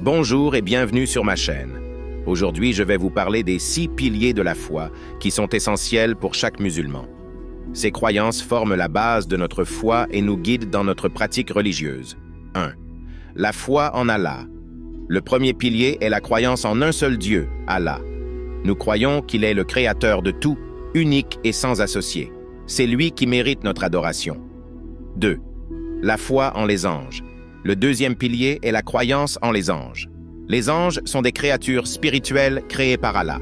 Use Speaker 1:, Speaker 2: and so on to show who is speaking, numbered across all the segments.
Speaker 1: Bonjour et bienvenue sur ma chaîne. Aujourd'hui, je vais vous parler des 6 piliers de la foi qui sont essentiels pour chaque musulman. Ces croyances forment la base de notre foi et nous guident dans notre pratique religieuse. 1. La foi en Allah. Le premier pilier est la croyance en un seul Dieu, Allah. Nous croyons qu'il est le créateur de tout, unique et sans associé. C'est lui qui mérite notre adoration. 2. La foi en les anges. Le deuxième pilier est la croyance en les anges. Les anges sont des créatures spirituelles créées par Allah.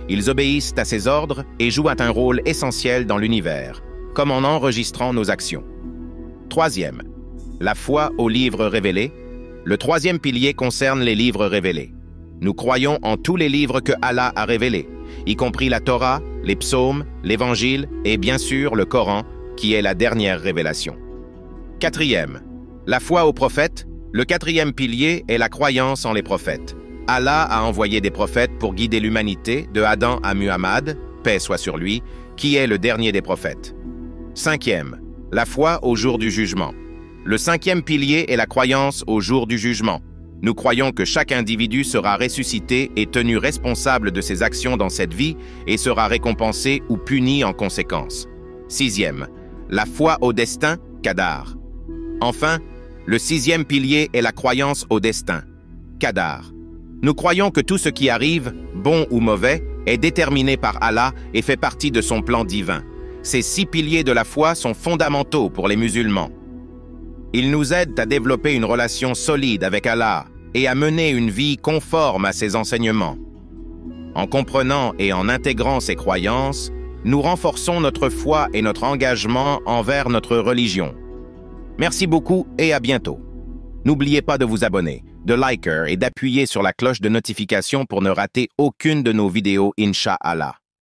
Speaker 1: Ils obéissent à ses ordres et jouent un rôle essentiel dans l'univers, comme en enregistrant nos actions. Troisième, la foi aux livres révélés. Le troisième pilier concerne les livres révélés. Nous croyons en tous les livres que Allah a révélés, y compris la Torah, les psaumes, l'Évangile et bien sûr le Coran, qui est la dernière révélation. Quatrième, la foi aux prophètes. Le quatrième pilier est la croyance en les prophètes. Allah a envoyé des prophètes pour guider l'humanité, de Adam à Muhammad, paix soit sur lui, qui est le dernier des prophètes. Cinquième, la foi au jour du jugement. Le cinquième pilier est la croyance au jour du jugement. Nous croyons que chaque individu sera ressuscité et tenu responsable de ses actions dans cette vie et sera récompensé ou puni en conséquence. Sixième, la foi au destin, Qadar. Enfin, le sixième pilier est la croyance au destin, Qadar. Nous croyons que tout ce qui arrive, bon ou mauvais, est déterminé par Allah et fait partie de son plan divin. Ces 6 piliers de la foi sont fondamentaux pour les musulmans. Ils nous aident à développer une relation solide avec Allah et à mener une vie conforme à ses enseignements. En comprenant et en intégrant ces croyances, nous renforçons notre foi et notre engagement envers notre religion. Merci beaucoup et à bientôt. N'oubliez pas de vous abonner, de liker et d'appuyer sur la cloche de notification pour ne rater aucune de nos vidéos, Inch'Allah.